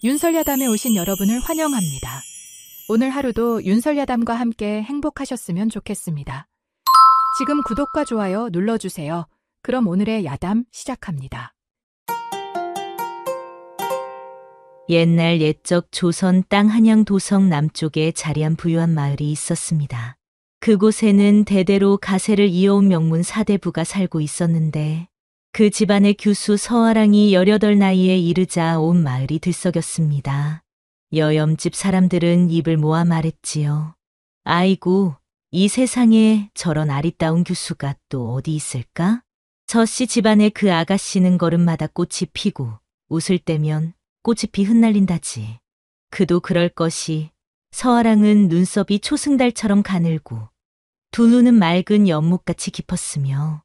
윤설야담에 오신 여러분을 환영합니다. 오늘 하루도 윤설야담과 함께 행복하셨으면 좋겠습니다. 지금 구독과 좋아요 눌러주세요. 그럼 오늘의 야담 시작합니다. 옛날 옛적 조선 땅 한양 도성 남쪽에 자리한 부유한 마을이 있었습니다. 그곳에는 대대로 가세를 이어온 명문 사대부가 살고 있었는데 그 집안의 규수 서아랑이 18 나이에 이르자 온 마을이 들썩였습니다. 여염집 사람들은 입을 모아 말했지요. 아이고, 이 세상에 저런 아리따운 규수가 또 어디 있을까? 저씨 집안의 그 아가씨는 걸음마다 꽃이 피고 웃을 때면 꽃잎이 흩날린다지. 그도 그럴 것이 서아랑은 눈썹이 초승달처럼 가늘고 두 눈은 맑은 연못같이 깊었으며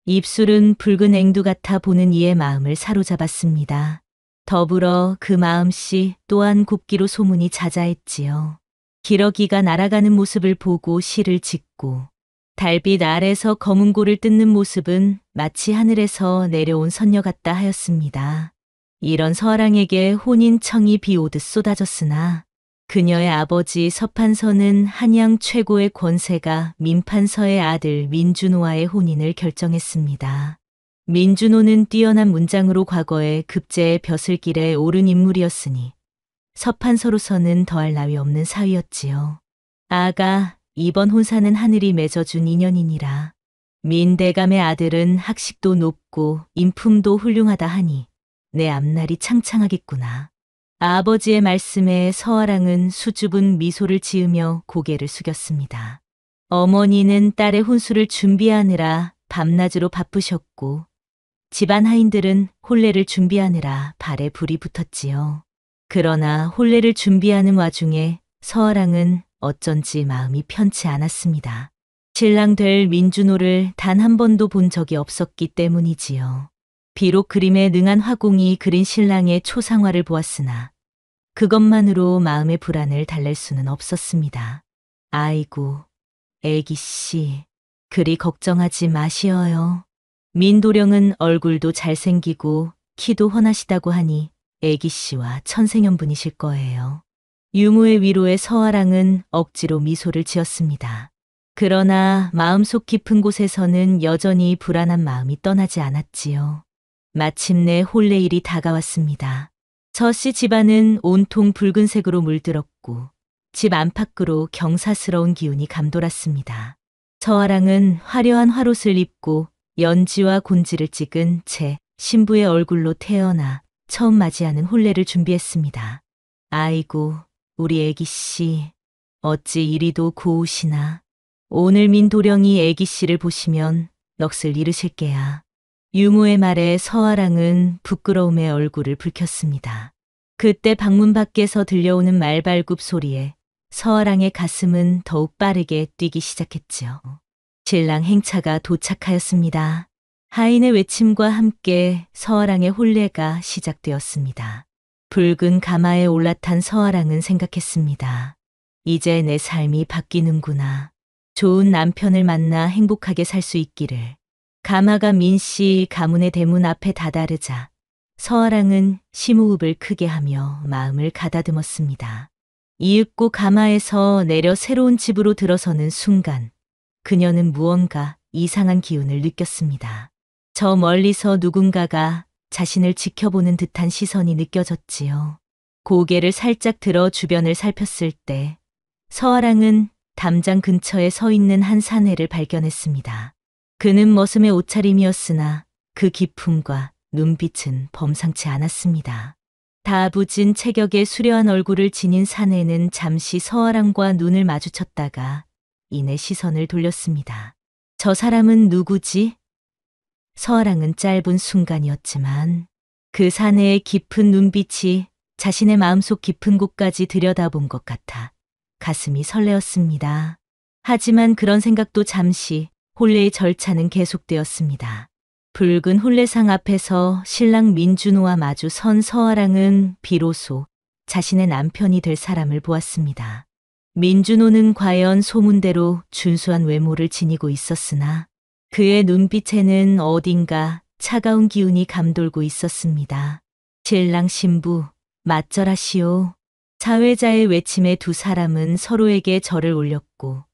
입술은 붉은 앵두 같아 보는 이의 마음을 사로잡았습니다. 더불어 그 마음씨 또한 곱기로 소문이 자자했지요. 기러기가 날아가는 모습을 보고 시를 짓고 달빛 아래서 검은고를 뜯는 모습은 마치 하늘에서 내려온 선녀 같다 하였습니다. 이런 서아랑에게 혼인청이 비오듯 쏟아졌으나 그녀의 아버지 서판서는 한양 최고의 권세가 민판서의 아들 민준호와의 혼인을 결정했습니다. 민준호는 뛰어난 문장으로 과거에 급제의 벼슬길에 오른 인물이었으니 서판서로서는 더할 나위 없는 사위였지요. 아가, 이번 혼사는 하늘이 맺어준 인연이니라. 민대감의 아들은 학식도 높고 인품도 훌륭하다 하니 내 앞날이 창창하겠구나. 아버지의 말씀에 서아랑은 수줍은 미소를 지으며 고개를 숙였습니다. 어머니는 딸의 혼수를 준비하느라 밤낮으로 바쁘셨고 집안 하인들은 혼례를 준비하느라 발에 불이 붙었지요. 그러나 혼례를 준비하는 와중에 서아랑은 어쩐지 마음이 편치 않았습니다. 신랑 될 민준호를 단 한 번도 본 적이 없었기 때문이지요. 비록 그림에 능한 화공이 그린 신랑의 초상화를 보았으나 그것만으로 마음의 불안을 달랠 수는 없었습니다. 아이고, 애기씨, 그리 걱정하지 마시어요. 민도령은 얼굴도 잘생기고 키도 훤하시다고 하니 애기씨와 천생연분이실 거예요. 유무의 위로에 서아랑은 억지로 미소를 지었습니다. 그러나 마음속 깊은 곳에서는 여전히 불안한 마음이 떠나지 않았지요. 마침내 혼례일이 다가왔습니다. 저씨 집안은 온통 붉은색으로 물들었고 집 안팎으로 경사스러운 기운이 감돌았습니다. 서아랑은 화려한 화롯을 입고 연지와 곤지를 찍은 채 신부의 얼굴로 태어나 처음 맞이하는 혼례를 준비했습니다. 아이고, 우리 애기씨, 어찌 이리도 고우시나. 오늘 민도령이 애기씨를 보시면 넋을 잃으실게야. 유무의 말에 서아랑은 부끄러움에 얼굴을 붉혔습니다. 그때 방문 밖에서 들려오는 말발굽 소리에 서아랑의 가슴은 더욱 빠르게 뛰기 시작했지요. 신랑 행차가 도착하였습니다. 하인의 외침과 함께 서아랑의 혼례가 시작되었습니다. 붉은 가마에 올라탄 서아랑은 생각했습니다. 이제 내 삶이 바뀌는구나. 좋은 남편을 만나 행복하게 살 수 있기를. 가마가 민씨 가문의 대문 앞에 다다르자 서아랑은 심호흡을 크게 하며 마음을 가다듬었습니다. 이윽고 가마에서 내려 새로운 집으로 들어서는 순간 그녀는 무언가 이상한 기운을 느꼈습니다. 저 멀리서 누군가가 자신을 지켜보는 듯한 시선이 느껴졌지요. 고개를 살짝 들어 주변을 살폈을 때 서아랑은 담장 근처에 서 있는 한 사내를 발견했습니다. 그는 머슴의 옷차림이었으나 그 기품과 눈빛은 범상치 않았습니다. 다부진 체격의 수려한 얼굴을 지닌 사내는 잠시 서아랑과 눈을 마주쳤다가 이내 시선을 돌렸습니다. 저 사람은 누구지? 서아랑은 짧은 순간이었지만 그 사내의 깊은 눈빛이 자신의 마음속 깊은 곳까지 들여다본 것 같아 가슴이 설레었습니다. 하지만 그런 생각도 잠시 혼례의 절차는 계속되었습니다. 붉은 혼례상 앞에서 신랑 민준호와 마주 선 서아랑은 비로소 자신의 남편이 될 사람을 보았습니다. 민준호는 과연 소문대로 준수한 외모를 지니고 있었으나 그의 눈빛에는 어딘가 차가운 기운이 감돌고 있었습니다. 신랑 신부 맞절하시오. 사회자의 외침에 두 사람은 서로에게 절을 올렸고,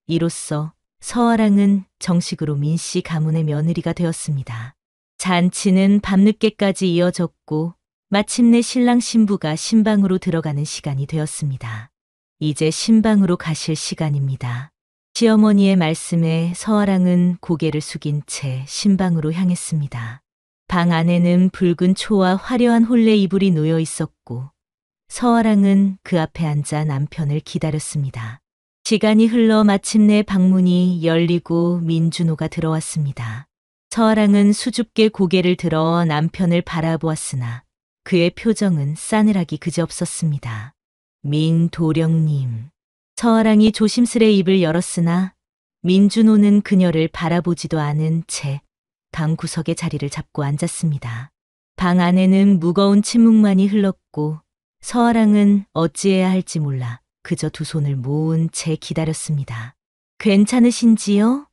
이로써 서아랑은 정식으로 민씨 가문의 며느리가 되었습니다. 잔치는 밤늦게까지 이어졌고, 마침내 신랑 신부가 신방으로 들어가는 시간이 되었습니다. 이제 신방으로 가실 시간입니다. 시어머니의 말씀에 서아랑은 고개를 숙인 채 신방으로 향했습니다. 방 안에는 붉은 초와 화려한 혼례 이불이 놓여 있었고, 서아랑은 그 앞에 앉아 남편을 기다렸습니다. 시간이 흘러 마침내 방문이 열리고 민준호가 들어왔습니다. 서아랑은 수줍게 고개를 들어 남편을 바라보았으나 그의 표정은 싸늘하기 그지없었습니다. 민도령님. 서아랑이 조심스레 입을 열었으나 민준호는 그녀를 바라보지도 않은 채 방 구석에 자리를 잡고 앉았습니다. 방 안에는 무거운 침묵만이 흘렀고 서아랑은 어찌해야 할지 몰라 그저 두 손을 모은 채 기다렸습니다. 괜찮으신지요?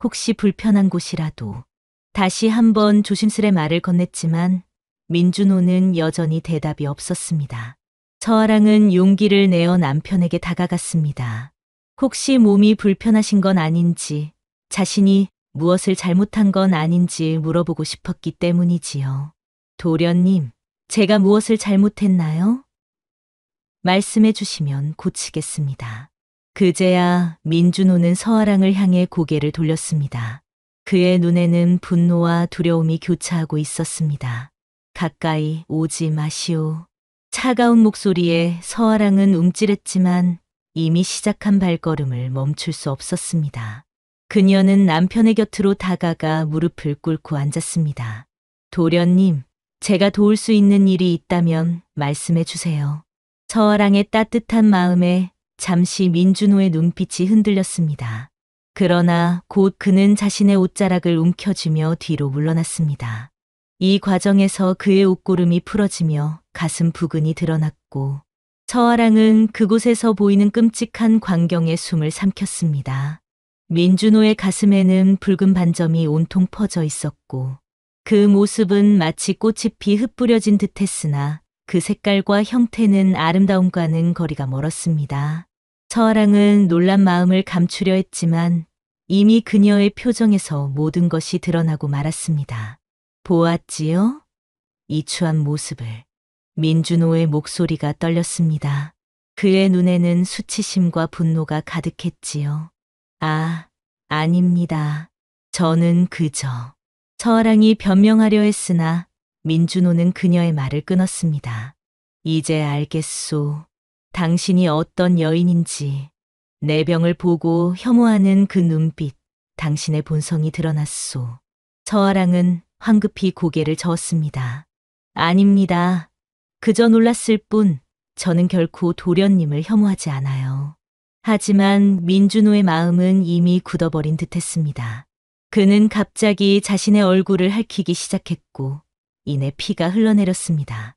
혹시 불편한 곳이라도. 다시 한번 조심스레 말을 건넸지만 민준호는 여전히 대답이 없었습니다. 서아랑은 용기를 내어 남편에게 다가갔습니다. 혹시 몸이 불편하신 건 아닌지, 자신이 무엇을 잘못한 건 아닌지 물어보고 싶었기 때문이지요. 도련님, 제가 무엇을 잘못했나요? 말씀해 주시면 고치겠습니다. 그제야 민준호는 서아랑을 향해 고개를 돌렸습니다. 그의 눈에는 분노와 두려움이 교차하고 있었습니다. 가까이 오지 마시오. 차가운 목소리에 서아랑은 움찔했지만 이미 시작한 발걸음을 멈출 수 없었습니다. 그녀는 남편의 곁으로 다가가 무릎을 꿇고 앉았습니다. 도련님, 제가 도울 수 있는 일이 있다면 말씀해 주세요. 서아랑의 따뜻한 마음에 잠시 민준호의 눈빛이 흔들렸습니다. 그러나 곧 그는 자신의 옷자락을 움켜쥐며 뒤로 물러났습니다. 이 과정에서 그의 옷고름이 풀어지며 가슴 부근이 드러났고 서아랑은 그곳에서 보이는 끔찍한 광경에 숨을 삼켰습니다. 민준호의 가슴에는 붉은 반점이 온통 퍼져 있었고 그 모습은 마치 꽃이 피 흩뿌려진 듯했으나 그 색깔과 형태는 아름다움과는 거리가 멀었습니다. 서아랑은 놀란 마음을 감추려 했지만 이미 그녀의 표정에서 모든 것이 드러나고 말았습니다. 보았지요? 이 추한 모습을. 민준호의 목소리가 떨렸습니다. 그의 눈에는 수치심과 분노가 가득했지요. 아, 아닙니다. 저는 그저. 서아랑이 변명하려 했으나 민준호는 그녀의 말을 끊었습니다. 이제 알겠소. 당신이 어떤 여인인지. 내 병을 보고 혐오하는 그 눈빛, 당신의 본성이 드러났소. 서아랑은 황급히 고개를 저었습니다. 아닙니다. 그저 놀랐을 뿐 저는 결코 도련님을 혐오하지 않아요. 하지만 민준호의 마음은 이미 굳어버린 듯했습니다. 그는 갑자기 자신의 얼굴을 핥히기 시작했고 이내 피가 흘러내렸습니다.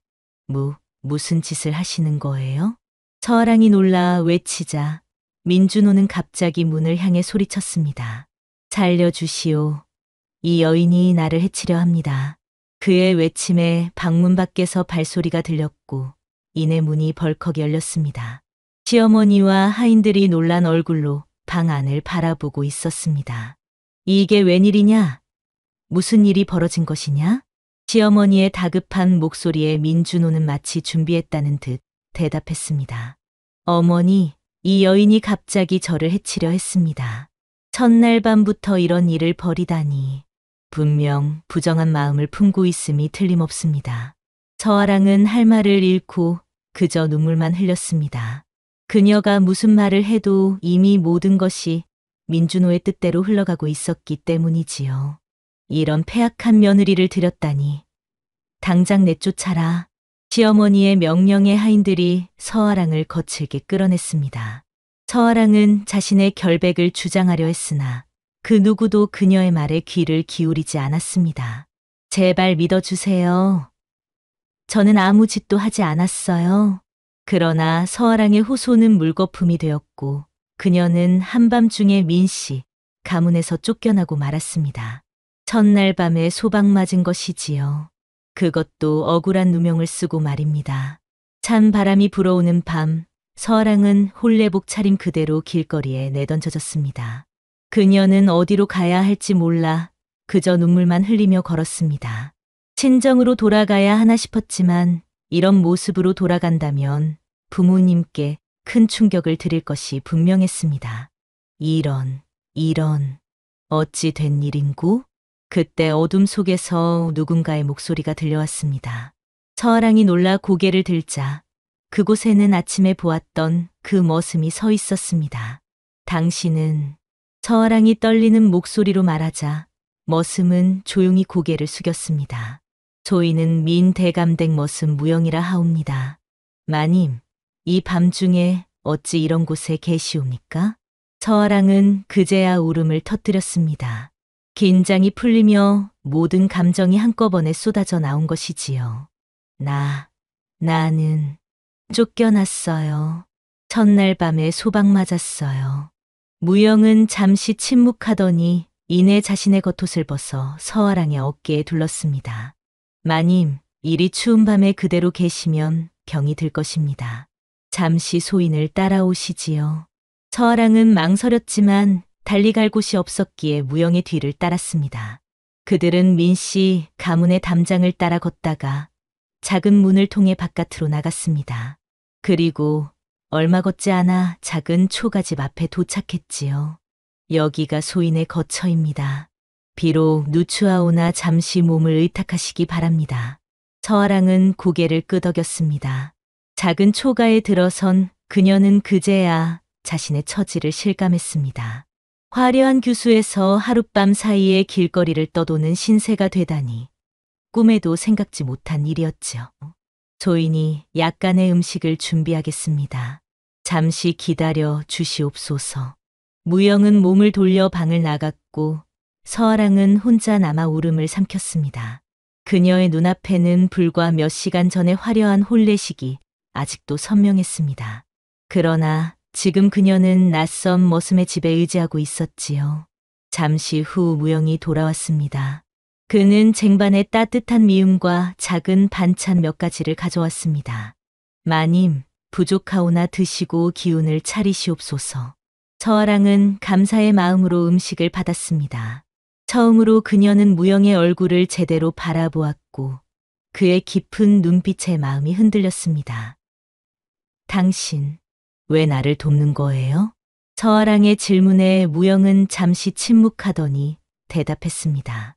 무슨 짓을 하시는 거예요? 서아랑이 놀라 외치자 민준호는 갑자기 문을 향해 소리쳤습니다. 살려주시오. 이 여인이 나를 해치려 합니다. 그의 외침에 방문 밖에서 발소리가 들렸고 이내 문이 벌컥 열렸습니다. 시어머니와 하인들이 놀란 얼굴로 방 안을 바라보고 있었습니다. 이게 웬일이냐? 무슨 일이 벌어진 것이냐? 시어머니의 다급한 목소리에 민준호는 마치 준비했다는 듯 대답했습니다. 어머니, 이 여인이 갑자기 저를 해치려 했습니다. 첫날 밤부터 이런 일을 벌이다니. 분명 부정한 마음을 품고 있음이 틀림없습니다. 서아랑은 할 말을 잃고 그저 눈물만 흘렸습니다. 그녀가 무슨 말을 해도 이미 모든 것이 민준호의 뜻대로 흘러가고 있었기 때문이지요. 이런 패악한 며느리를 들였다니. 당장 내쫓아라. 시어머니의 명령에 하인들이 서아랑을 거칠게 끌어냈습니다. 서아랑은 자신의 결백을 주장하려 했으나 그 누구도 그녀의 말에 귀를 기울이지 않았습니다. 제발 믿어주세요. 저는 아무 짓도 하지 않았어요. 그러나 서아랑의 호소는 물거품이 되었고 그녀는 한밤중에 민씨 가문에서 쫓겨나고 말았습니다. 첫날 밤에 소방 맞은 것이지요. 그것도 억울한 누명을 쓰고 말입니다. 찬 바람이 불어오는 밤, 서아랑은 홀레복 차림 그대로 길거리에 내던져졌습니다. 그녀는 어디로 가야 할지 몰라 그저 눈물만 흘리며 걸었습니다. 친정으로 돌아가야 하나 싶었지만 이런 모습으로 돌아간다면 부모님께 큰 충격을 드릴 것이 분명했습니다. 이런, 어찌 된 일인고? 그때 어둠 속에서 누군가의 목소리가 들려왔습니다. 서아랑이 놀라 고개를 들자 그곳에는 아침에 보았던 그 머슴이 서 있었습니다. 당신은 서아랑이 떨리는 목소리로 말하자 머슴은 조용히 고개를 숙였습니다. 저희는 민대감댁 머슴 무영이라 하옵니다. 마님, 이 밤중에 어찌 이런 곳에 계시옵니까? 서아랑은 그제야 울음을 터뜨렸습니다. 긴장이 풀리며 모든 감정이 한꺼번에 쏟아져 나온 것이지요. 나는 쫓겨났어요. 첫날 밤에 소박 맞았어요. 무영은 잠시 침묵하더니 이내 자신의 겉옷을 벗어 서아랑의 어깨에 둘렀습니다. 마님, 이리 추운 밤에 그대로 계시면 병이 들 것입니다. 잠시 소인을 따라오시지요. 서아랑은 망설였지만 달리 갈 곳이 없었기에 무영의 뒤를 따랐습니다. 그들은 민씨 가문의 담장을 따라 걷다가 작은 문을 통해 바깥으로 나갔습니다. 그리고 얼마 걷지 않아 작은 초가집 앞에 도착했지요. 여기가 소인의 거처입니다. 비록 누추하오나 잠시 몸을 의탁하시기 바랍니다. 서아랑은 고개를 끄덕였습니다. 작은 초가에 들어선 그녀는 그제야 자신의 처지를 실감했습니다. 화려한 규수에서 하룻밤 사이에 길거리를 떠도는 신세가 되다니 꿈에도 생각지 못한 일이었죠. 소인이 약간의 음식을 준비하겠습니다. 잠시 기다려 주시옵소서. 무영은 몸을 돌려 방을 나갔고 서아랑은 혼자 남아 울음을 삼켰습니다. 그녀의 눈앞에는 불과 몇 시간 전의 화려한 혼례식이 아직도 선명했습니다. 그러나 지금 그녀는 낯선 머슴의 집에 의지하고 있었지요. 잠시 후 무영이 돌아왔습니다. 그는 쟁반에 따뜻한 미음과 작은 반찬 몇 가지를 가져왔습니다. 마님, 부족하오나 드시고 기운을 차리시옵소서. 서아랑은 감사의 마음으로 음식을 받았습니다. 처음으로 그녀는 무영의 얼굴을 제대로 바라보았고 그의 깊은 눈빛에 마음이 흔들렸습니다. 당신, 왜 나를 돕는 거예요? 서아랑의 질문에 무영은 잠시 침묵하더니 대답했습니다.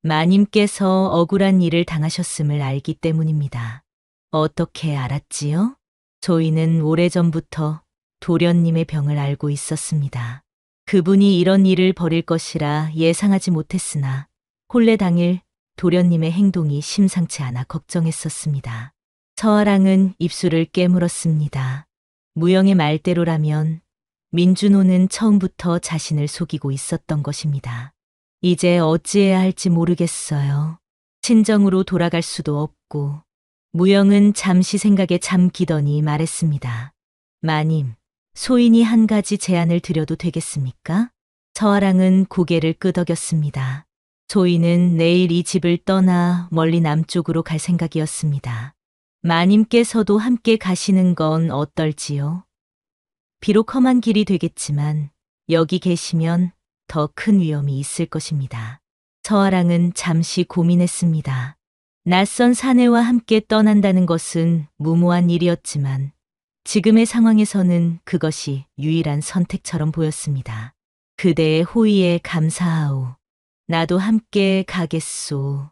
마님께서 억울한 일을 당하셨음을 알기 때문입니다. 어떻게 알았지요? 저희는 오래전부터 도련님의 병을 알고 있었습니다. 그분이 이런 일을 벌일 것이라 예상하지 못했으나 혼례 당일 도련님의 행동이 심상치 않아 걱정했었습니다. 서아랑은 입술을 깨물었습니다. 무영의 말대로라면 민준호는 처음부터 자신을 속이고 있었던 것입니다. 이제 어찌해야 할지 모르겠어요. 친정으로 돌아갈 수도 없고. 무영은 잠시 생각에 잠기더니 말했습니다. 마님, 소인이 한 가지 제안을 드려도 되겠습니까? 서아랑은 고개를 끄덕였습니다. 소인은 내일 이 집을 떠나 멀리 남쪽으로 갈 생각이었습니다. 마님께서도 함께 가시는 건 어떨지요? 비록 험한 길이 되겠지만 여기 계시면 더 큰 위험이 있을 것입니다. 서아랑은 잠시 고민했습니다. 낯선 사내와 함께 떠난다는 것은 무모한 일이었지만 지금의 상황에서는 그것이 유일한 선택처럼 보였습니다. 그대의 호의에 감사하오. 나도 함께 가겠소.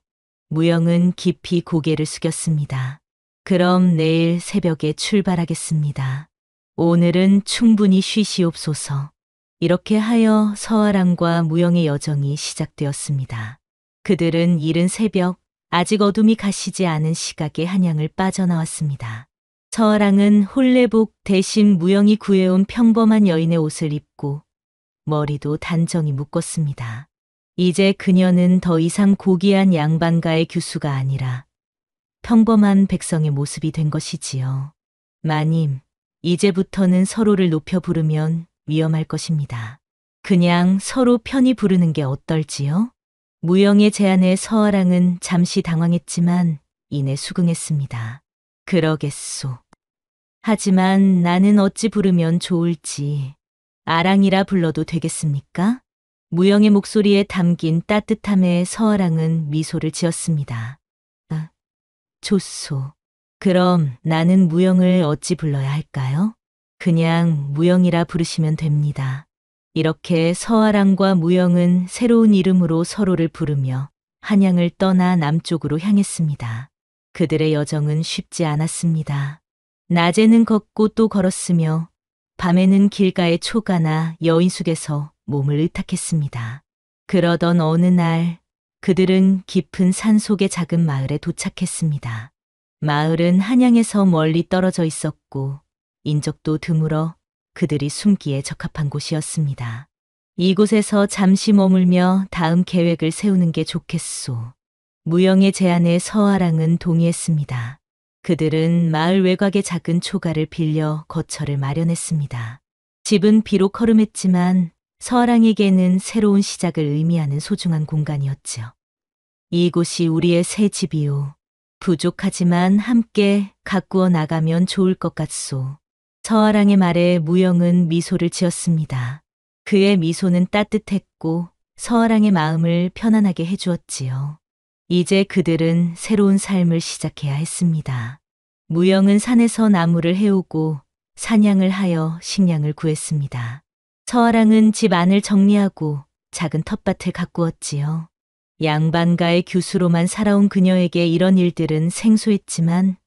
무영은 깊이 고개를 숙였습니다. 그럼 내일 새벽에 출발하겠습니다. 오늘은 충분히 쉬시옵소서. 이렇게 하여 서아랑과 무영의 여정이 시작되었습니다. 그들은 이른 새벽 아직 어둠이 가시지 않은 시각에 한양을 빠져나왔습니다. 서아랑은 혼례복 대신 무영이 구해온 평범한 여인의 옷을 입고 머리도 단정히 묶었습니다. 이제 그녀는 더 이상 고귀한 양반가의 규수가 아니라 평범한 백성의 모습이 된 것이지요. 마님, 이제부터는 서로를 높여 부르면 위험할 것입니다. 그냥 서로 편히 부르는 게 어떨지요? 무영의 제안에 서아랑은 잠시 당황했지만 이내 수긍했습니다. 그러겠소. 하지만 나는 어찌 부르면 좋을지. 아랑이라 불러도 되겠습니까? 무영의 목소리에 담긴 따뜻함에 서아랑은 미소를 지었습니다. 아, 좋소. 그럼 나는 무영을 어찌 불러야 할까요? 그냥 무영이라 부르시면 됩니다. 이렇게 서아랑과 무영은 새로운 이름으로 서로를 부르며 한양을 떠나 남쪽으로 향했습니다. 그들의 여정은 쉽지 않았습니다. 낮에는 걷고 또 걸었으며 밤에는 길가의 초가나 여인숙에서 몸을 의탁했습니다. 그러던 어느 날 그들은 깊은 산속의 작은 마을에 도착했습니다. 마을은 한양에서 멀리 떨어져 있었고 인적도 드물어 그들이 숨기에 적합한 곳이었습니다. 이곳에서 잠시 머물며 다음 계획을 세우는 게 좋겠소. 무영의 제안에 서아랑은 동의했습니다. 그들은 마을 외곽의 작은 초가를 빌려 거처를 마련했습니다. 집은 비록 허름했지만 서아랑에게는 새로운 시작을 의미하는 소중한 공간이었지요. 이곳이 우리의 새 집이요. 부족하지만 함께 가꾸어 나가면 좋을 것 같소. 서아랑의 말에 무영은 미소를 지었습니다. 그의 미소는 따뜻했고 서아랑의 마음을 편안하게 해주었지요. 이제 그들은 새로운 삶을 시작해야 했습니다. 무영은 산에서 나무를 해오고 사냥을 하여 식량을 구했습니다. 서아랑은 집 안을 정리하고 작은 텃밭을 가꾸었지요. 양반가의 교수로만 살아온 그녀에게 이런 일들은 생소했지만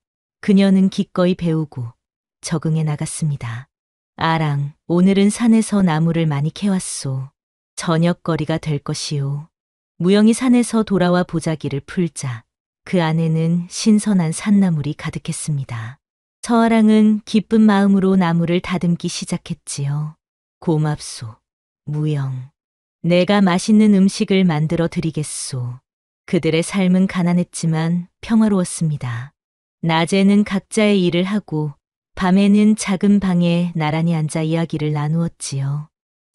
그녀는 기꺼이 배우고 적응해 나갔습니다. 아랑, 오늘은 산에서 나무를 많이 캐왔소. 저녁거리가 될 것이요. 무영이 산에서 돌아와 보자기를 풀자 그 안에는 신선한 산나물이 가득했습니다. 서아랑은 기쁜 마음으로 나무를 다듬기 시작했지요. 고맙소, 무영. 내가 맛있는 음식을 만들어 드리겠소. 그들의 삶은 가난했지만 평화로웠습니다. 낮에는 각자의 일을 하고 밤에는 작은 방에 나란히 앉아 이야기를 나누었지요.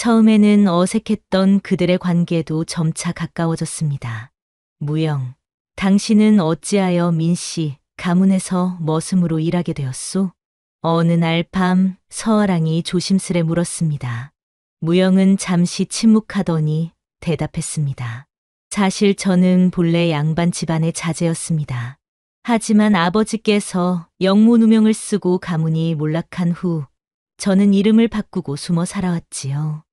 처음에는 어색했던 그들의 관계도 점차 가까워졌습니다. 무영, 당신은 어찌하여 민씨 가문에서 머슴으로 일하게 되었소? 어느 날 밤 서아랑이 조심스레 물었습니다. 무영은 잠시 침묵하더니 대답했습니다. 사실 저는 본래 양반 집안의 자제였습니다. 하지만 아버지께서 영모누명을 쓰고 가문이 몰락한 후 저는 이름을 바꾸고 숨어 살아왔지요.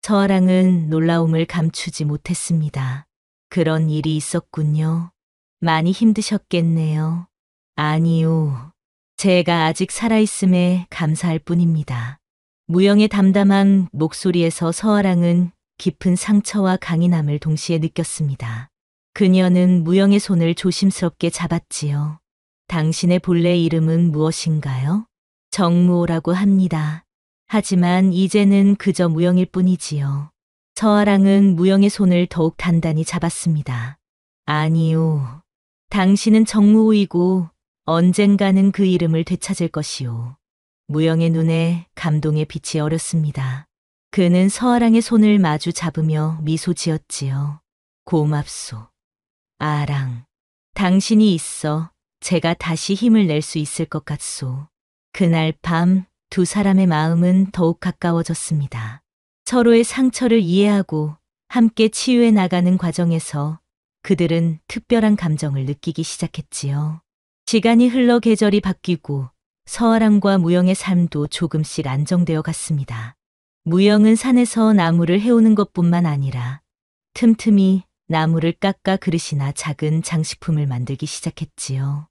서아랑은 놀라움을 감추지 못했습니다. 그런 일이 있었군요. 많이 힘드셨겠네요. 아니요. 제가 아직 살아있음에 감사할 뿐입니다. 무영의 담담한 목소리에서 서아랑은 깊은 상처와 강인함을 동시에 느꼈습니다. 그녀는 무영의 손을 조심스럽게 잡았지요. 당신의 본래 이름은 무엇인가요? 정무호라고 합니다. 하지만 이제는 그저 무영일 뿐이지요. 서아랑은 무영의 손을 더욱 단단히 잡았습니다. 아니요. 당신은 정무호이고 언젠가는 그 이름을 되찾을 것이요. 무영의 눈에 감동의 빛이 어렸습니다. 그는 서아랑의 손을 마주 잡으며 미소 지었지요. 고맙소. 아랑, 당신이 있어 제가 다시 힘을 낼 수 있을 것 같소. 그날 밤 두 사람의 마음은 더욱 가까워졌습니다. 서로의 상처를 이해하고 함께 치유해 나가는 과정에서 그들은 특별한 감정을 느끼기 시작했지요. 시간이 흘러 계절이 바뀌고 서아랑과 무영의 삶도 조금씩 안정되어 갔습니다. 무영은 산에서 나무를 해오는 것뿐만 아니라 틈틈이 나무를 깎아 그릇이나 작은 장식품을 만들기 시작했지요.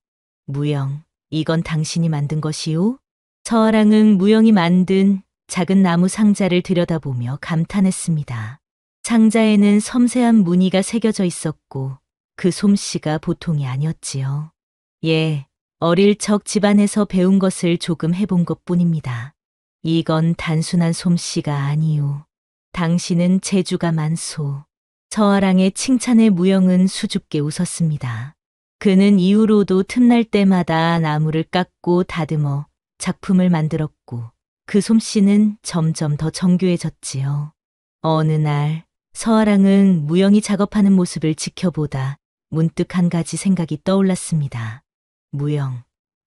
무영, 이건 당신이 만든 것이요? 서아랑은 무영이 만든 작은 나무 상자를 들여다보며 감탄했습니다. 상자에는 섬세한 무늬가 새겨져 있었고 그 솜씨가 보통이 아니었지요. 예, 어릴 적 집안에서 배운 것을 조금 해본 것뿐입니다. 이건 단순한 솜씨가 아니요. 당신은 재주가 많소. 서아랑의 칭찬에 무영은 수줍게 웃었습니다. 그는 이후로도 틈날 때마다 나무를 깎고 다듬어 작품을 만들었고 그 솜씨는 점점 더 정교해졌지요. 어느 날 서아랑은 무영이 작업하는 모습을 지켜보다 문득 한 가지 생각이 떠올랐습니다. 무영,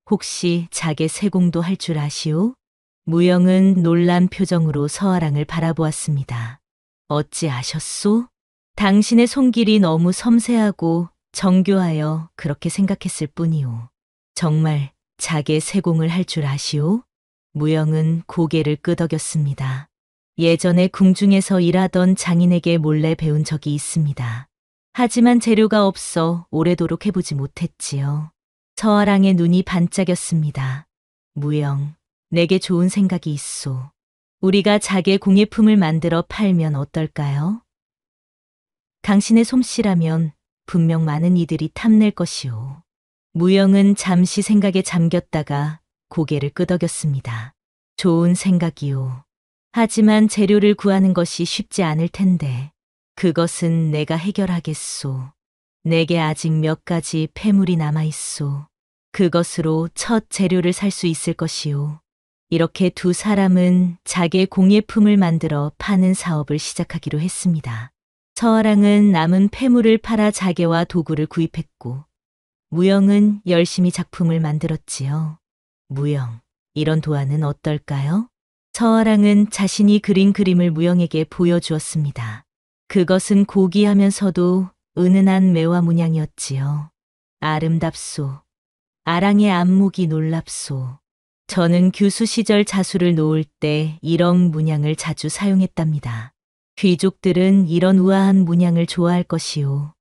혹시 자개 세공도 할 줄 아시오? 무영은 놀란 표정으로 서아랑을 바라보았습니다. 어찌 아셨소? 당신의 손길이 너무 섬세하고 정교하여 그렇게 생각했을 뿐이오. 정말 자개 세공을 할 줄 아시오? 무영은 고개를 끄덕였습니다. 예전에 궁중에서 일하던 장인에게 몰래 배운 적이 있습니다. 하지만 재료가 없어 오래도록 해보지 못했지요. 서아랑의 눈이 반짝였습니다. 무영, 내게 좋은 생각이 있소. 우리가 자개 공예품을 만들어 팔면 어떨까요? 당신의 솜씨라면 분명 많은 이들이 탐낼 것이오. 무영은 잠시 생각에 잠겼다가 고개를 끄덕였습니다. 좋은 생각이오. 하지만 재료를 구하는 것이 쉽지 않을 텐데 그것은 내가 해결하겠소. 내게 아직 몇 가지 폐물이 남아있소. 그것으로 첫 재료를 살 수 있을 것이오. 이렇게 두 사람은 자개 공예품을 만들어 파는 사업을 시작하기로 했습니다. 서아랑은 남은 폐물을 팔아 자개와 도구를 구입했고 무영은 열심히 작품을 만들었지요. 무영, 이런 도안은 어떨까요? 서아랑은 자신이 그린 그림을 무영에게 보여주었습니다. 그것은 고귀하면서도 은은한 매화 문양이었지요. 아름답소. 아랑의 안목이 놀랍소. 저는 교수 시절 자수를 놓을 때 이런 문양을 자주 사용했답니다. 귀족들은 이런 우아한 문양을 좋아할 것이오.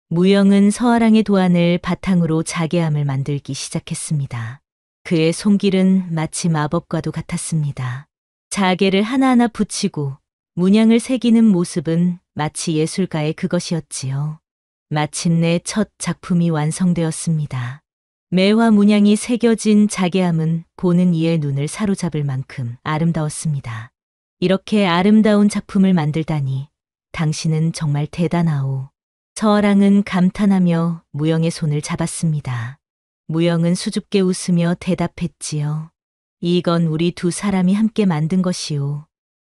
무영은 서아랑의 도안을 바탕으로 자개함을 만들기 시작했습니다. 그의 손길은 마치 마법과도 같았습니다. 자개를 하나하나 붙이고 문양을 새기는 모습은 마치 예술가의 그것이었지요. 마침내 첫 작품이 완성되었습니다. 매화 문양이 새겨진 자개함은 보는 이의 눈을 사로잡을 만큼 아름다웠습니다. 이렇게 아름다운 작품을 만들다니 당신은 정말 대단하오. 서아랑은 감탄하며 무영의 손을 잡았습니다. 무영은 수줍게 웃으며 대답했지요. 이건 우리 두 사람이 함께 만든 것이오.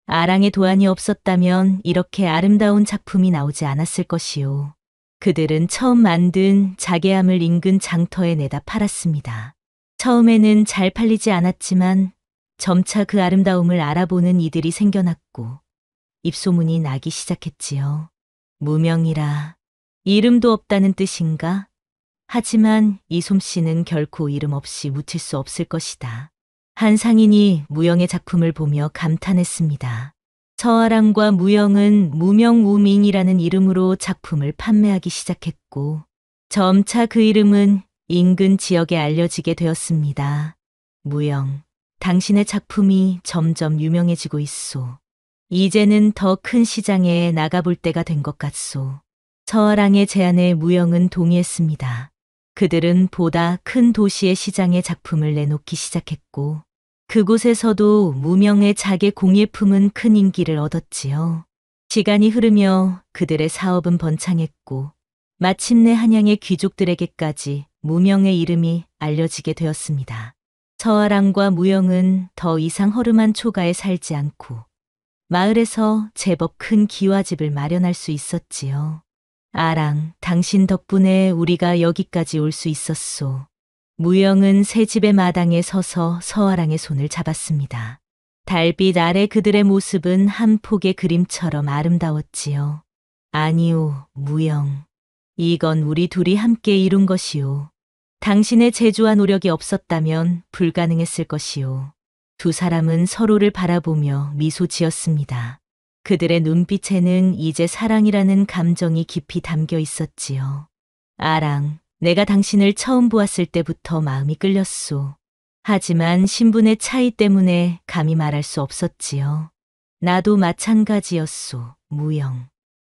아랑의 도안이 없었다면 이렇게 아름다운 작품이 나오지 않았을 것이오. 그들은 처음 만든 자개함을 인근 장터에 내다 팔았습니다. 처음에는 잘 팔리지 않았지만 점차 그 아름다움을 알아보는 이들이 생겨났고 입소문이 나기 시작했지요. 무명이라 이름도 없다는 뜻인가? 하지만 이 솜씨는 결코 이름 없이 묻힐 수 없을 것이다. 한 상인이 무영의 작품을 보며 감탄했습니다. 서아랑과 무영은 무명우밍이라는 이름으로 작품을 판매하기 시작했고 점차 그 이름은 인근 지역에 알려지게 되었습니다. 무영, 당신의 작품이 점점 유명해지고 있소. 이제는 더 큰 시장에 나가볼 때가 된 것 같소. 서아랑의 제안에 무영은 동의했습니다. 그들은 보다 큰 도시의 시장에 작품을 내놓기 시작했고 그곳에서도 무명의 자개 공예품은 큰 인기를 얻었지요. 시간이 흐르며 그들의 사업은 번창했고 마침내 한양의 귀족들에게까지 무명의 이름이 알려지게 되었습니다. 서아랑과 무영은 더 이상 허름한 초가에 살지 않고 마을에서 제법 큰 기와집을 마련할 수 있었지요. 아랑, 당신 덕분에 우리가 여기까지 올 수 있었소. 무영은 새 집의 마당에 서서 서아랑의 손을 잡았습니다. 달빛 아래 그들의 모습은 한 폭의 그림처럼 아름다웠지요. 아니오, 무영. 이건 우리 둘이 함께 이룬 것이오. 당신의 재주와 노력이 없었다면 불가능했을 것이오. 두 사람은 서로를 바라보며 미소 지었습니다. 그들의 눈빛에는 이제 사랑이라는 감정이 깊이 담겨 있었지요. 아랑, 내가 당신을 처음 보았을 때부터 마음이 끌렸소. 하지만 신분의 차이 때문에 감히 말할 수 없었지요. 나도 마찬가지였소, 무영.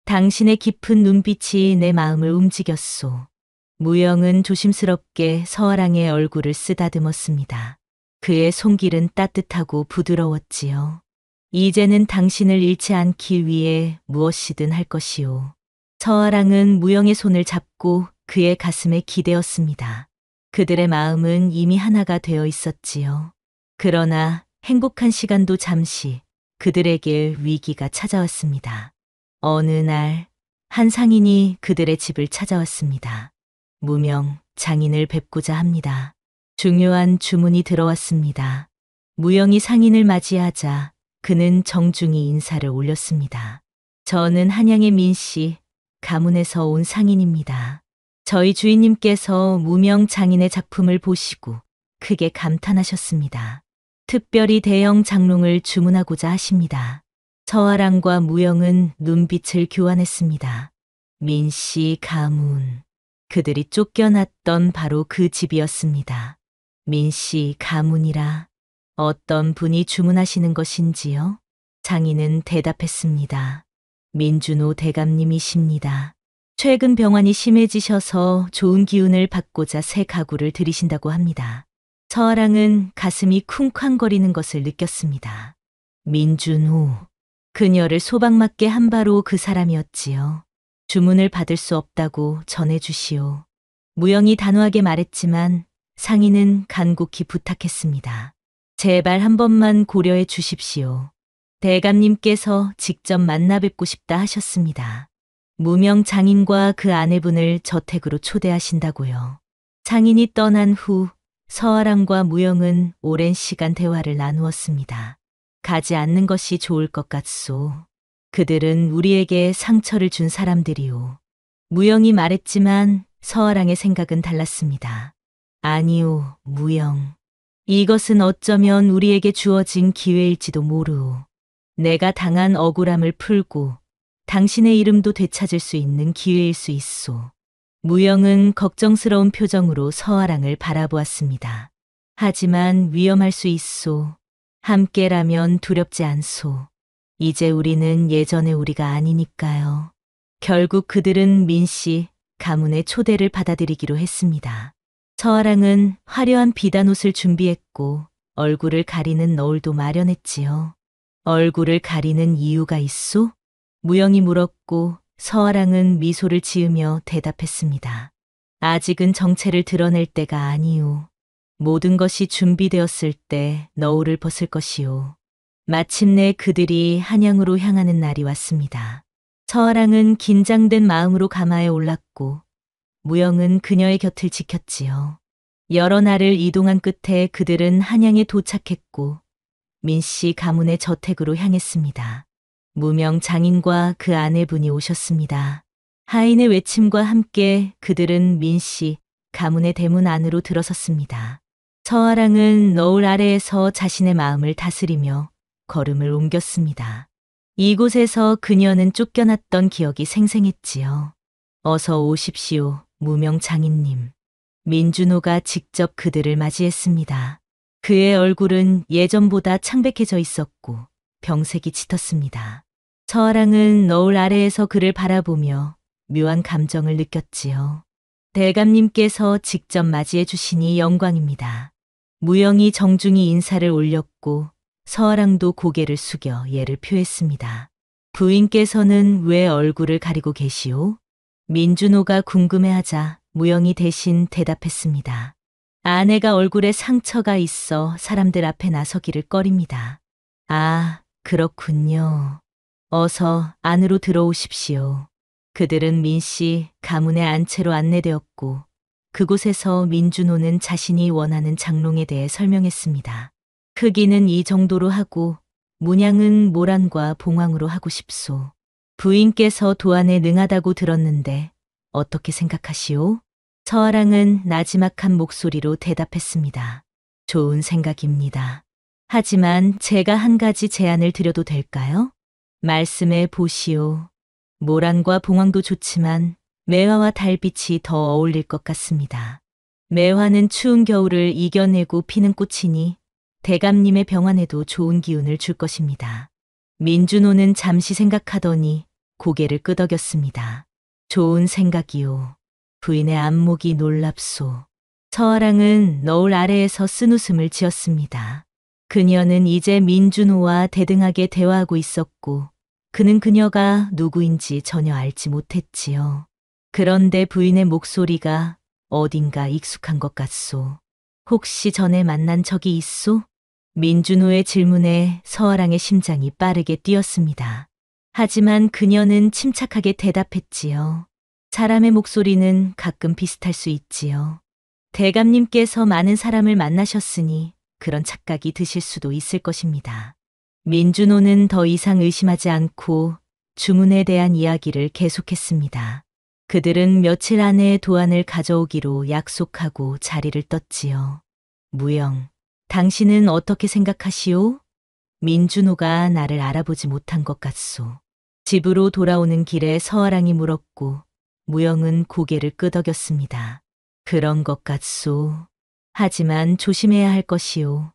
당신의 깊은 눈빛이 내 마음을 움직였소. 무영은 조심스럽게 서아랑의 얼굴을 쓰다듬었습니다. 그의 손길은 따뜻하고 부드러웠지요. 이제는 당신을 잃지 않기 위해 무엇이든 할 것이오. 서아랑은 무영의 손을 잡고 그의 가슴에 기대었습니다. 그들의 마음은 이미 하나가 되어 있었지요. 그러나 행복한 시간도 잠시 그들에게 위기가 찾아왔습니다. 어느 날 한 상인이 그들의 집을 찾아왔습니다. 무명, 장인을 뵙고자 합니다. 중요한 주문이 들어왔습니다. 무영이 상인을 맞이하자 그는 정중히 인사를 올렸습니다. 저는 한양의 민씨, 가문에서 온 상인입니다. 저희 주인님께서 무명 장인의 작품을 보시고 크게 감탄하셨습니다. 특별히 대형 장롱을 주문하고자 하십니다. 서아랑과 무영은 눈빛을 교환했습니다. 민씨 가문. 그들이 쫓겨났던 바로 그 집이었습니다. 민씨 가문이라 어떤 분이 주문하시는 것인지요? 장인은 대답했습니다. 민준호 대감님이십니다. 최근 병환이 심해지셔서 좋은 기운을 받고자 새 가구를 들이신다고 합니다. 서아랑은 가슴이 쿵쾅거리는 것을 느꼈습니다. 민준호. 그녀를 소박맞게 한 바로 그 사람이었지요. 주문을 받을 수 없다고 전해주시오. 무영이 단호하게 말했지만 상인은 간곡히 부탁했습니다. 제발 한 번만 고려해 주십시오. 대감님께서 직접 만나 뵙고 싶다 하셨습니다. 무명 장인과 그 아내분을 저택으로 초대하신다고요. 장인이 떠난 후 서아랑과 무영은 오랜 시간 대화를 나누었습니다. 가지 않는 것이 좋을 것 같소. 그들은 우리에게 상처를 준 사람들이오. 무영이 말했지만 서아랑의 생각은 달랐습니다. 아니오, 무영. 이것은 어쩌면 우리에게 주어진 기회일지도 모르오. 내가 당한 억울함을 풀고 당신의 이름도 되찾을 수 있는 기회일 수 있소. 무영은 걱정스러운 표정으로 서아랑을 바라보았습니다. 하지만 위험할 수 있소. 함께라면 두렵지 않소. 이제 우리는 예전의 우리가 아니니까요. 결국 그들은 민씨 가문의 초대를 받아들이기로 했습니다. 서아랑은 화려한 비단옷을 준비했고 얼굴을 가리는 너울도 마련했지요. 얼굴을 가리는 이유가 있소? 무영이 물었고 서아랑은 미소를 지으며 대답했습니다. 아직은 정체를 드러낼 때가 아니오. 모든 것이 준비되었을 때 너울을 벗을 것이오. 마침내 그들이 한양으로 향하는 날이 왔습니다. 서아랑은 긴장된 마음으로 가마에 올랐고 무영은 그녀의 곁을 지켰지요. 여러 날을 이동한 끝에 그들은 한양에 도착했고 민씨 가문의 저택으로 향했습니다. 무명 장인과 그 아내분이 오셨습니다. 하인의 외침과 함께 그들은 민씨 가문의 대문 안으로 들어섰습니다. 서아랑은 너울 아래에서 자신의 마음을 다스리며 걸음을 옮겼습니다. 이곳에서 그녀는 쫓겨났던 기억이 생생했지요. 어서 오십시오, 무명 장인님. 민준호가 직접 그들을 맞이했습니다. 그의 얼굴은 예전보다 창백해져 있었고 병색이 짙었습니다. 서아랑은 너울 아래에서 그를 바라보며 묘한 감정을 느꼈지요. 대감님께서 직접 맞이해 주시니 영광입니다. 무영이 정중히 인사를 올렸고 서아랑도 고개를 숙여 예를 표했습니다. 부인께서는 왜 얼굴을 가리고 계시오? 민준호가 궁금해하자 무영이 대신 대답했습니다. 아내가 얼굴에 상처가 있어 사람들 앞에 나서기를 꺼립니다. 아, 그렇군요. 어서 안으로 들어오십시오. 그들은 민씨 가문의 안채로 안내되었고 그곳에서 민준호는 자신이 원하는 장롱에 대해 설명했습니다. 크기는 이 정도로 하고 문양은 모란과 봉황으로 하고 싶소. 부인께서 도안에 능하다고 들었는데 어떻게 생각하시오? 서아랑은 나지막한 목소리로 대답했습니다. 좋은 생각입니다. 하지만 제가 한 가지 제안을 드려도 될까요? 말씀해 보시오. 모란과 봉황도 좋지만 매화와 달빛이 더 어울릴 것 같습니다. 매화는 추운 겨울을 이겨내고 피는 꽃이니 대감님의 병환에도 좋은 기운을 줄 것입니다. 민준호는 잠시 생각하더니 고개를 끄덕였습니다. 좋은 생각이오. 부인의 안목이 놀랍소. 서아랑은 너울 아래에서 쓴웃음을 지었습니다. 그녀는 이제 민준호와 대등하게 대화하고 있었고 그는 그녀가 누구인지 전혀 알지 못했지요. 그런데 부인의 목소리가 어딘가 익숙한 것 같소. 혹시 전에 만난 적이 있소? 민준호의 질문에 서아랑의 심장이 빠르게 뛰었습니다. 하지만 그녀는 침착하게 대답했지요. 사람의 목소리는 가끔 비슷할 수 있지요. 대감님께서 많은 사람을 만나셨으니 그런 착각이 드실 수도 있을 것입니다. 민준호는 더 이상 의심하지 않고 주문에 대한 이야기를 계속했습니다. 그들은 며칠 안에 도안을 가져오기로 약속하고 자리를 떴지요. 무영, 당신은 어떻게 생각하시오? 민준호가 나를 알아보지 못한 것 같소. 집으로 돌아오는 길에 서아랑이 물었고 무영은 고개를 끄덕였습니다. 그런 것 같소. 하지만 조심해야 할 것이오.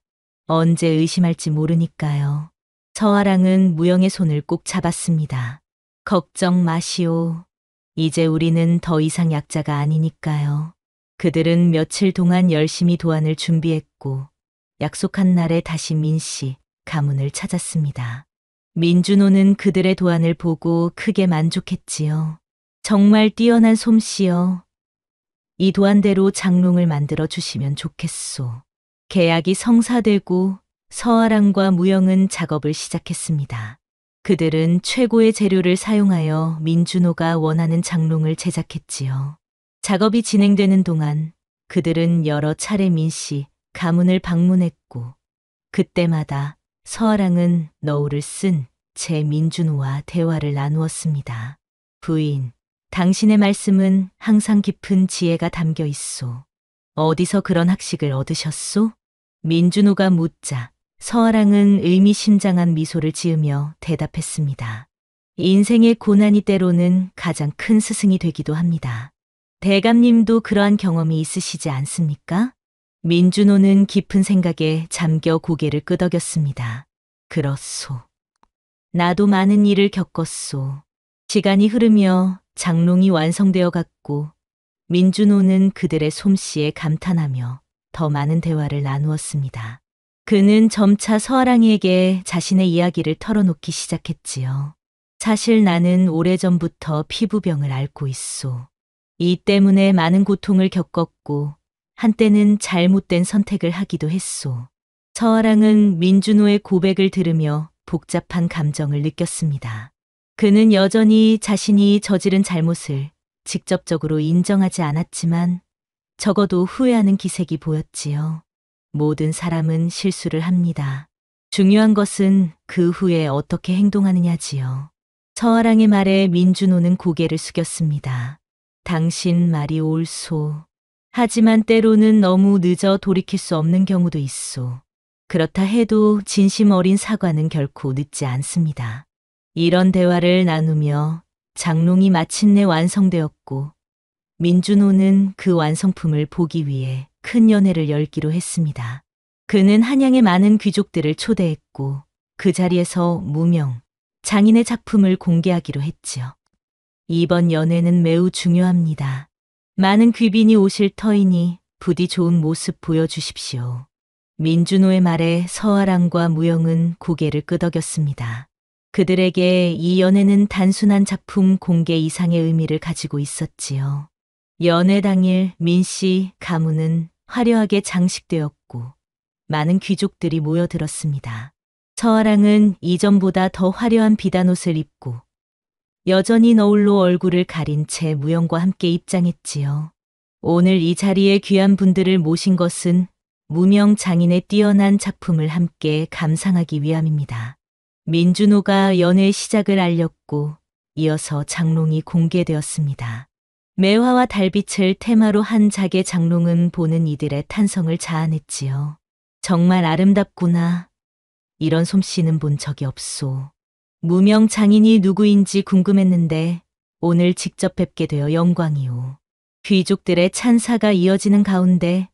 언제 의심할지 모르니까요. 서아랑은 무영의 손을 꼭 잡았습니다. 걱정 마시오. 이제 우리는 더 이상 약자가 아니니까요. 그들은 며칠 동안 열심히 도안을 준비했고 약속한 날에 다시 민씨, 가문을 찾았습니다. 민준호는 그들의 도안을 보고 크게 만족했지요. 정말 뛰어난 솜씨여. 이 도안대로 장롱을 만들어 주시면 좋겠소. 계약이 성사되고 서아랑과 무영은 작업을 시작했습니다. 그들은 최고의 재료를 사용하여 민준호가 원하는 장롱을 제작했지요. 작업이 진행되는 동안 그들은 여러 차례 민씨, 가문을 방문했고 그때마다 서아랑은 너울을 쓴 제 민준호와 대화를 나누었습니다. 부인, 당신의 말씀은 항상 깊은 지혜가 담겨 있소. 어디서 그런 학식을 얻으셨소? 민준호가 묻자 서아랑은 의미심장한 미소를 지으며 대답했습니다. 인생의 고난이 때로는 가장 큰 스승이 되기도 합니다. 대감님도 그러한 경험이 있으시지 않습니까? 민준호는 깊은 생각에 잠겨 고개를 끄덕였습니다. 그렇소. 나도 많은 일을 겪었소. 시간이 흐르며 장롱이 완성되어 갔고 민준호는 그들의 솜씨에 감탄하며 더 많은 대화를 나누었습니다. 그는 점차 서아랑이에게 자신의 이야기를 털어놓기 시작했지요. 사실 나는 오래전부터 피부병을 앓고 있소. 이 때문에 많은 고통을 겪었고 한때는 잘못된 선택을 하기도 했소. 서아랑은 민준호의 고백을 들으며 복잡한 감정을 느꼈습니다. 그는 여전히 자신이 저지른 잘못을 직접적으로 인정하지 않았지만 적어도 후회하는 기색이 보였지요. 모든 사람은 실수를 합니다. 중요한 것은 그 후에 어떻게 행동하느냐지요. 서아랑의 말에 민준호는 고개를 숙였습니다. 당신 말이 옳소. 하지만 때로는 너무 늦어 돌이킬 수 없는 경우도 있소. 그렇다 해도 진심 어린 사과는 결코 늦지 않습니다. 이런 대화를 나누며 장롱이 마침내 완성되었고 민준호는 그 완성품을 보기 위해 큰 연회를 열기로 했습니다. 그는 한양의 많은 귀족들을 초대했고 그 자리에서 무명, 장인의 작품을 공개하기로 했지요. 이번 연회는 매우 중요합니다. 많은 귀빈이 오실 터이니 부디 좋은 모습 보여주십시오. 민준호의 말에 서아랑과 무영은 고개를 끄덕였습니다. 그들에게 이 연회는 단순한 작품 공개 이상의 의미를 가지고 있었지요. 연회 당일 민씨, 가문은 화려하게 장식되었고 많은 귀족들이 모여들었습니다. 서아랑은 이전보다 더 화려한 비단옷을 입고 여전히 너울로 얼굴을 가린 채 무영과 함께 입장했지요. 오늘 이 자리에 귀한 분들을 모신 것은 무명 장인의 뛰어난 작품을 함께 감상하기 위함입니다. 민준호가 연회의 시작을 알렸고 이어서 장롱이 공개되었습니다. 매화와 달빛을 테마로 한 작의 장롱은 보는 이들의 탄성을 자아냈지요. 정말 아름답구나. 이런 솜씨는 본 적이 없소. 무명 장인이 누구인지 궁금했는데 오늘 직접 뵙게 되어 영광이오. 귀족들의 찬사가 이어지는 가운데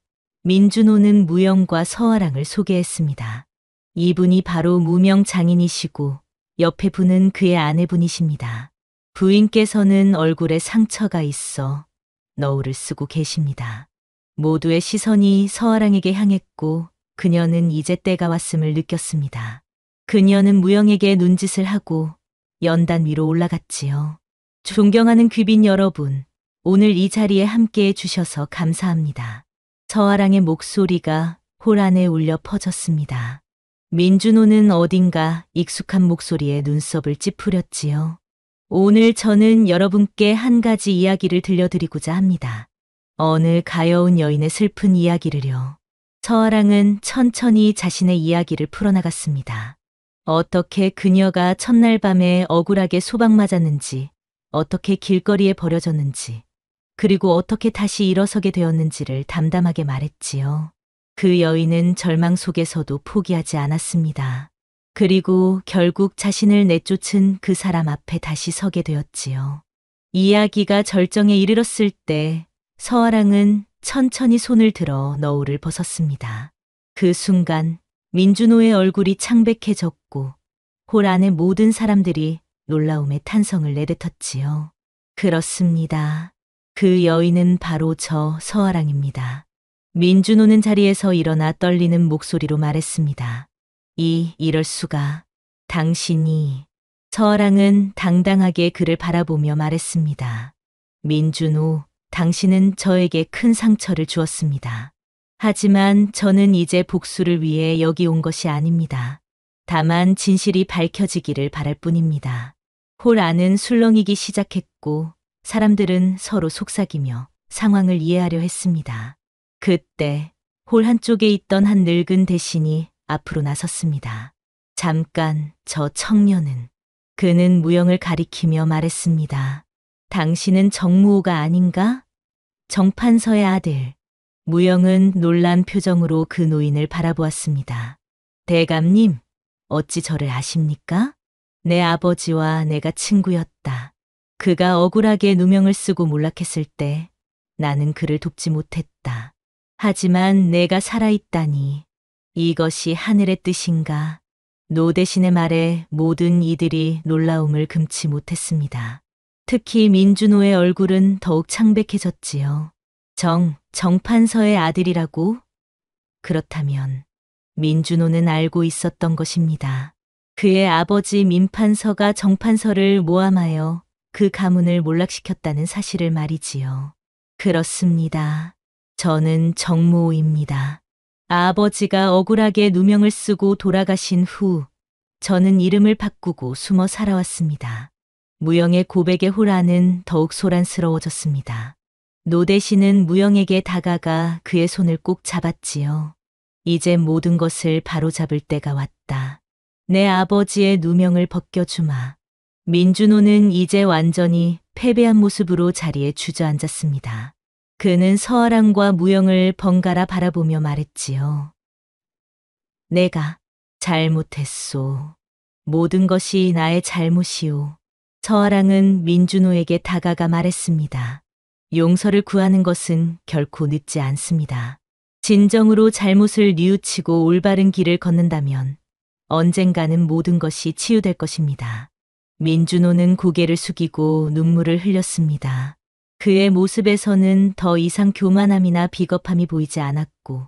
민준호는 무영과 서아랑을 소개했습니다. 이분이 바로 무명 장인이시고 옆에 분은 그의 아내분이십니다. 부인께서는 얼굴에 상처가 있어 너울을 쓰고 계십니다. 모두의 시선이 서아랑에게 향했고 그녀는 이제 때가 왔음을 느꼈습니다. 그녀는 무영에게 눈짓을 하고 연단 위로 올라갔지요. 존경하는 귀빈 여러분, 오늘 이 자리에 함께해 주셔서 감사합니다. 서아랑의 목소리가 홀 안에 울려 퍼졌습니다. 민준호는 어딘가 익숙한 목소리에 눈썹을 찌푸렸지요. 오늘 저는 여러분께 한 가지 이야기를 들려드리고자 합니다. 어느 가여운 여인의 슬픈 이야기를요. 서아랑은 천천히 자신의 이야기를 풀어나갔습니다. 어떻게 그녀가 첫날 밤에 억울하게 소박맞았는지, 어떻게 길거리에 버려졌는지, 그리고 어떻게 다시 일어서게 되었는지를 담담하게 말했지요. 그 여인은 절망 속에서도 포기하지 않았습니다. 그리고 결국 자신을 내쫓은 그 사람 앞에 다시 서게 되었지요. 이야기가 절정에 이르렀을 때 서아랑은 천천히 손을 들어 너울을 벗었습니다. 그 순간 민준호의 얼굴이 창백해졌고 홀 안의 모든 사람들이 놀라움에 탄성을 내뱉었지요. 그렇습니다. 그 여인은 바로 저 서아랑입니다. 민준호는 자리에서 일어나 떨리는 목소리로 말했습니다. 이럴 수가. 당신이. 서아랑은 당당하게 그를 바라보며 말했습니다. 민준호, 당신은 저에게 큰 상처를 주었습니다. 하지만 저는 이제 복수를 위해 여기 온 것이 아닙니다. 다만 진실이 밝혀지기를 바랄 뿐입니다. 홀 안은 술렁이기 시작했고 사람들은 서로 속삭이며 상황을 이해하려 했습니다. 그때 홀 한쪽에 있던 한 늙은 대신이 앞으로 나섰습니다. 잠깐, 저 청년은. 그는 무영을 가리키며 말했습니다. 당신은 정무호가 아닌가? 정판서의 아들. 무영은 놀란 표정으로 그 노인을 바라보았습니다. 대감님, 어찌 저를 아십니까? 내 아버지와 내가 친구였다. 그가 억울하게 누명을 쓰고 몰락했을 때 나는 그를 돕지 못했다. 하지만 내가 살아있다니 이것이 하늘의 뜻인가? 노 대신의 말에 모든 이들이 놀라움을 금치 못했습니다. 특히 민준호의 얼굴은 더욱 창백해졌지요. 정판서의 아들이라고? 그렇다면 민준호는 알고 있었던 것입니다. 그의 아버지 민판서가 정판서를 모함하여 그 가문을 몰락시켰다는 사실을 말이지요. 그렇습니다. 저는 정무호입니다. 아버지가 억울하게 누명을 쓰고 돌아가신 후 저는 이름을 바꾸고 숨어 살아왔습니다. 무영의 고백에 홀아는 더욱 소란스러워졌습니다. 노 대신은 무영에게 다가가 그의 손을 꼭 잡았지요. 이제 모든 것을 바로잡을 때가 왔다. 내 아버지의 누명을 벗겨주마. 민준호는 이제 완전히 패배한 모습으로 자리에 주저앉았습니다. 그는 서아랑과 무영을 번갈아 바라보며 말했지요. 내가 잘못했소. 모든 것이 나의 잘못이오. 서아랑은 민준호에게 다가가 말했습니다. 용서를 구하는 것은 결코 늦지 않습니다. 진정으로 잘못을 뉘우치고 올바른 길을 걷는다면 언젠가는 모든 것이 치유될 것입니다. 민준호는 고개를 숙이고 눈물을 흘렸습니다. 그의 모습에서는 더 이상 교만함이나 비겁함이 보이지 않았고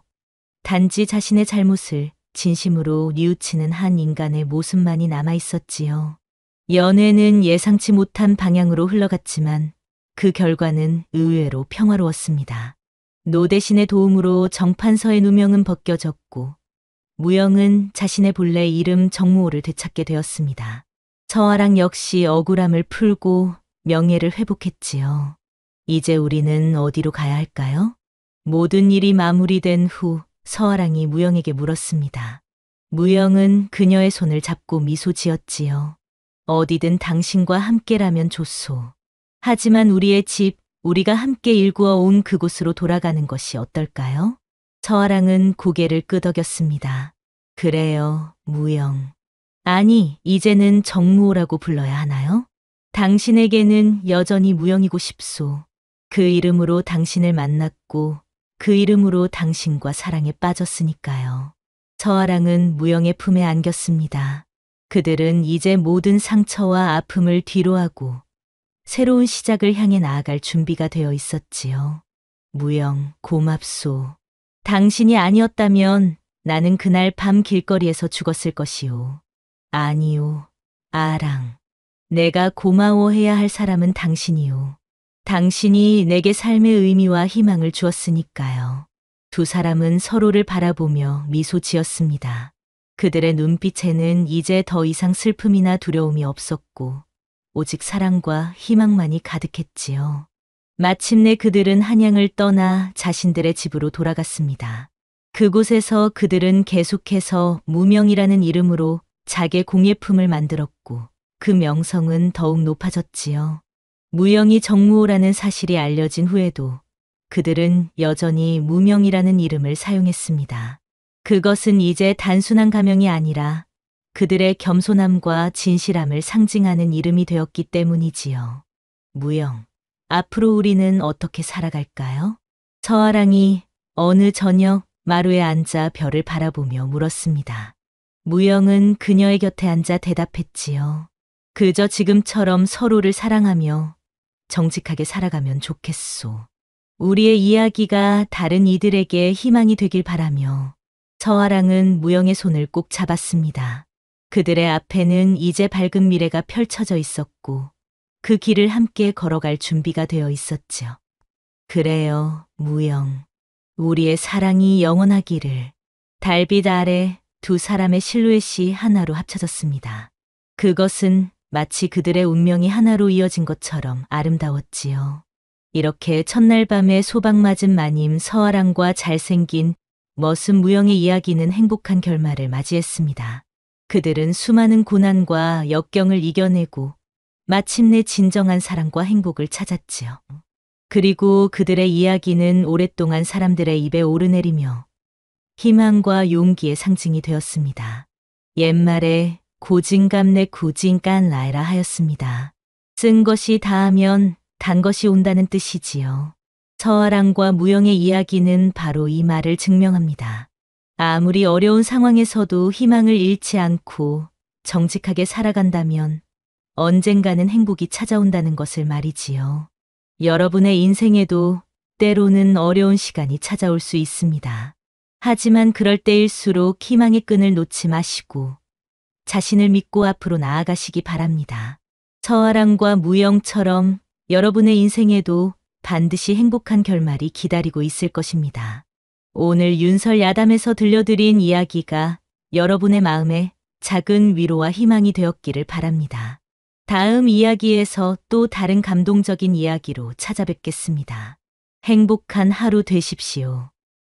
단지 자신의 잘못을 진심으로 뉘우치는 한 인간의 모습만이 남아 있었지요. 연애는 예상치 못한 방향으로 흘러갔지만 그 결과는 의외로 평화로웠습니다. 노 대신의 도움으로 정판서의 누명은 벗겨졌고 무영은 자신의 본래 이름 정무호를 되찾게 되었습니다. 서아랑 역시 억울함을 풀고 명예를 회복했지요. 이제 우리는 어디로 가야 할까요? 모든 일이 마무리된 후 서아랑이 무영에게 물었습니다. 무영은 그녀의 손을 잡고 미소 지었지요. 어디든 당신과 함께라면 좋소. 하지만 우리의 집, 우리가 함께 일구어 온 그곳으로 돌아가는 것이 어떨까요? 서아랑은 고개를 끄덕였습니다. 그래요, 무영. 아니, 이제는 정무호라고 불러야 하나요? 당신에게는 여전히 무영이고 싶소. 그 이름으로 당신을 만났고 그 이름으로 당신과 사랑에 빠졌으니까요. 서아랑은 무영의 품에 안겼습니다. 그들은 이제 모든 상처와 아픔을 뒤로하고 새로운 시작을 향해 나아갈 준비가 되어 있었지요. 무영, 고맙소. 당신이 아니었다면 나는 그날 밤 길거리에서 죽었을 것이오. 아니오, 아랑. 내가 고마워해야 할 사람은 당신이오. 당신이 내게 삶의 의미와 희망을 주었으니까요. 두 사람은 서로를 바라보며 미소 지었습니다. 그들의 눈빛에는 이제 더 이상 슬픔이나 두려움이 없었고 오직 사랑과 희망만이 가득했지요. 마침내 그들은 한양을 떠나 자신들의 집으로 돌아갔습니다. 그곳에서 그들은 계속해서 무명이라는 이름으로 자개 공예품을 만들었고 그 명성은 더욱 높아졌지요. 무영이 정무호라는 사실이 알려진 후에도 그들은 여전히 무명이라는 이름을 사용했습니다. 그것은 이제 단순한 가명이 아니라 그들의 겸손함과 진실함을 상징하는 이름이 되었기 때문이지요. 무영, 앞으로 우리는 어떻게 살아갈까요? 서아랑이 어느 저녁 마루에 앉아 별을 바라보며 물었습니다. 무영은 그녀의 곁에 앉아 대답했지요. 그저 지금처럼 서로를 사랑하며 정직하게 살아가면 좋겠소. 우리의 이야기가 다른 이들에게 희망이 되길 바라며 서아랑은 무영의 손을 꼭 잡았습니다. 그들의 앞에는 이제 밝은 미래가 펼쳐져 있었고 그 길을 함께 걸어갈 준비가 되어 있었죠. 그래요, 무영. 우리의 사랑이 영원하기를. 달빛 아래 두 사람의 실루엣이 하나로 합쳐졌습니다. 그것은 마치 그들의 운명이 하나로 이어진 것처럼 아름다웠지요. 이렇게 첫날 밤에 소박 맞은 마님 서아랑과 잘생긴 멋은 무영의 이야기는 행복한 결말을 맞이했습니다. 그들은 수많은 고난과 역경을 이겨내고 마침내 진정한 사랑과 행복을 찾았지요. 그리고 그들의 이야기는 오랫동안 사람들의 입에 오르내리며 희망과 용기의 상징이 되었습니다. 옛말에 고진감래 고진깐 라이라 하였습니다. 쓴 것이 다하면 단 것이 온다는 뜻이지요. 서아랑과 무영의 이야기는 바로 이 말을 증명합니다. 아무리 어려운 상황에서도 희망을 잃지 않고 정직하게 살아간다면 언젠가는 행복이 찾아온다는 것을 말이지요. 여러분의 인생에도 때로는 어려운 시간이 찾아올 수 있습니다. 하지만 그럴 때일수록 희망의 끈을 놓지 마시고 자신을 믿고 앞으로 나아가시기 바랍니다. 서아랑과 무영처럼 여러분의 인생에도 반드시 행복한 결말이 기다리고 있을 것입니다. 오늘 윤설 야담에서 들려드린 이야기가 여러분의 마음에 작은 위로와 희망이 되었기를 바랍니다. 다음 이야기에서 또 다른 감동적인 이야기로 찾아뵙겠습니다. 행복한 하루 되십시오.